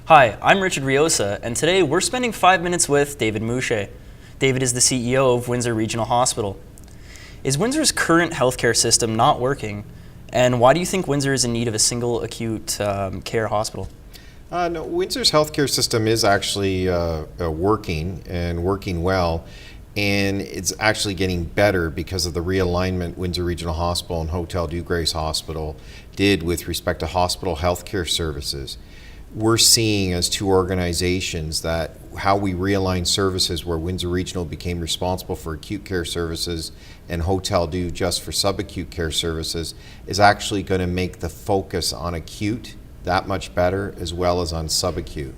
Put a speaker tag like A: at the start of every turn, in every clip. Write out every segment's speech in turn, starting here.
A: Hi, I'm Richard Riosa, and today we're spending 5 minutes with David Musyj. David is the CEO of Windsor Regional Hospital. Is Windsor's current healthcare system not working, and why do you think Windsor is in need of a single acute care hospital?
B: No, Windsor's healthcare system is actually working and working well, and it's actually getting better because of the realignment Windsor Regional Hospital and Hotel Dieu Grace Hospital did with respect to hospital healthcare services. We're seeing as two organizations that how we realign services, where Windsor Regional became responsible for acute care services and Hotel Dieu just for subacute care services, is actually going to make the focus on acute that much better, as well as on subacute.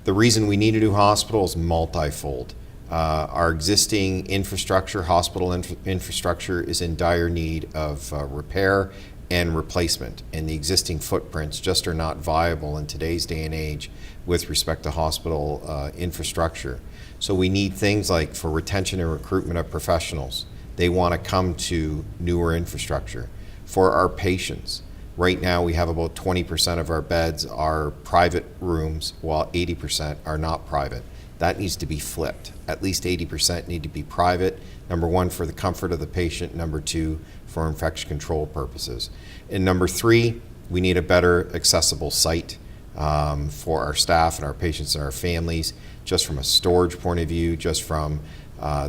B: The reason we need a new hospital is multifold. Our existing infrastructure, hospital infrastructure, is in dire need of repair and replacement, and the existing footprints just are not viable in today's day and age with respect to hospital infrastructure. So we need things like for retention and recruitment of professionals. They want to come to newer infrastructure. For our patients, right now we have about 20% of our beds are private rooms, while 80% are not private. That needs to be flipped. At least 80% need to be private. Number one, for the comfort of the patient. Number two, for infection control purposes. And number three, we need a better accessible site for our staff and our patients and our families, just from a storage point of view, just from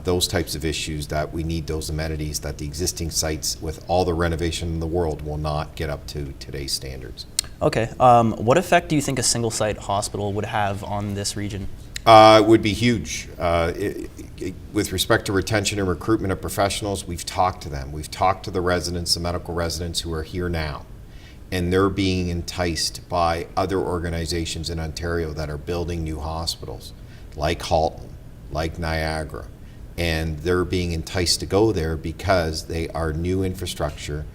B: those types of issues, that we need those amenities that the existing sites, with all the renovation in the world, will not get up to today's standards.
A: Okay, what effect do you think a single site hospital would have on this region?
B: It would be huge. With respect to retention and recruitment of professionals, we've talked to them. We've talked to the residents, the medical residents who are here now, and they're being enticed by other organizations in Ontario that are building new hospitals, like Halton, like Niagara, and they're being enticed to go there because they are new infrastructure.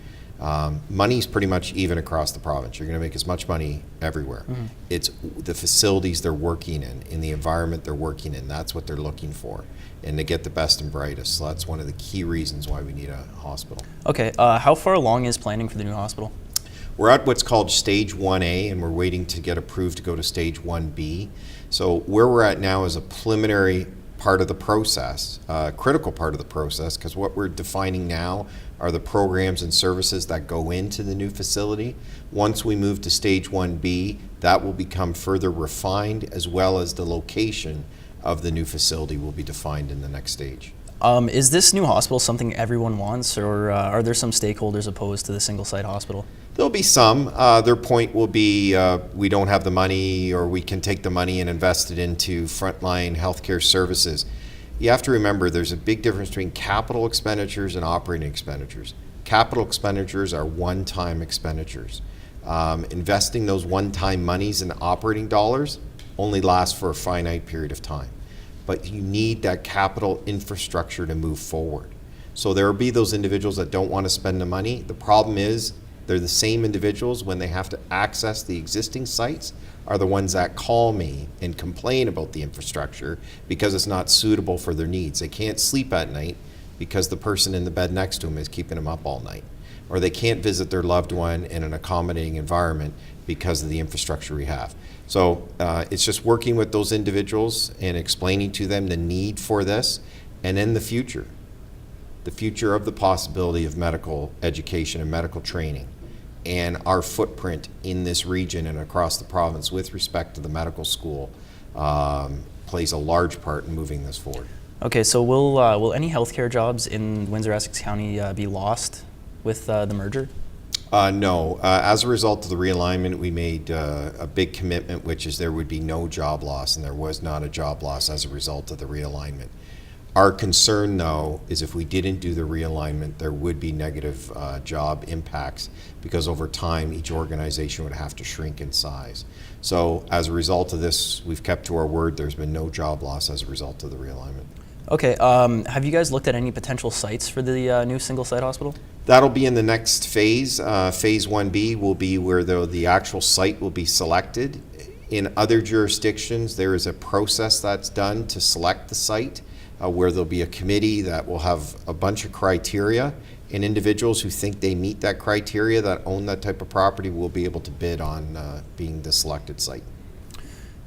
B: Money's pretty much even across the province. You're going to make as much money everywhere. Mm-hmm. It's the facilities they're working in the environment they're working in. That's what they're looking for, and to get the best and brightest. So that's one of the key reasons why we need a hospital.
A: Okay, how far along is planning for the new hospital?
B: We're at what's called Stage 1A, and we're waiting to get approved to go to Stage 1B. So where we're at now is a preliminary part of the process, critical part of the process, because what we're defining now are the programs and services that go into the new facility. Once we move to Stage 1B, that will become further refined, as well as the location of the new facility will be defined in the next stage.
A: Is this new hospital something everyone wants, or are there some stakeholders opposed to the single-site hospital?
B: There'll be some. Their point will be we don't have the money, or we can take the money and invest it into frontline healthcare services. You have to remember there's a big difference between capital expenditures and operating expenditures. Capital expenditures are one-time expenditures. Investing those one-time monies in operating dollars only lasts for a finite period of time. But you need that capital infrastructure to move forward. So there will be those individuals that don't want to spend the money. The problem is they're the same individuals, when they have to access the existing sites, are the ones that call me and complain about the infrastructure because it's not suitable for their needs. They can't sleep at night because the person in the bed next to them is keeping them up all night. Or they can't visit their loved one in an accommodating environment because of the infrastructure we have. So it's just working with those individuals and explaining to them the need for this, and then the future of the possibility of medical education and medical training, and our footprint in this region and across the province with respect to the medical school plays a large part in moving this forward.
A: Okay, so will any healthcare jobs in Windsor-Essex County be lost with the merger?
B: No. As a result of the realignment, we made a big commitment, which is there would be no job loss, and there was not a job loss as a result of the realignment. Our concern, though, is if we didn't do the realignment, there would be negative job impacts, because over time each organization would have to shrink in size. So as a result of this, we've kept to our word. There's been no job loss as a result of the realignment.
A: Okay, have you guys looked at any potential sites for the new single-site hospital?
B: That'll be in the next phase. Phase 1B will be where the actual site will be selected. In other jurisdictions, there is a process that's done to select the site, where there'll be a committee that will have a bunch of criteria, and individuals who think they meet that criteria, that own that type of property, will be able to bid on being the selected site.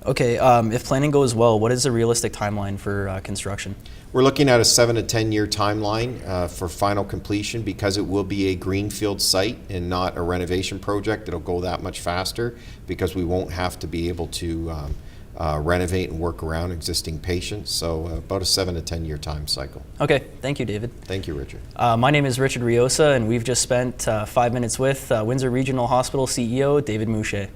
A: Okay, if planning goes well, what is a realistic timeline for construction?
B: We're looking at a 7 to 10 year timeline for final completion because it will be a greenfield site and not a renovation project. It'll go that much faster because we won't have to be able to renovate and work around existing patients. So about a 7 to 10 year time cycle.
A: Okay, thank you, David.
B: Thank you, Richard.
A: My name is Richard Riosa, and we've just spent 5 minutes with Windsor Regional Hospital CEO David Musyj.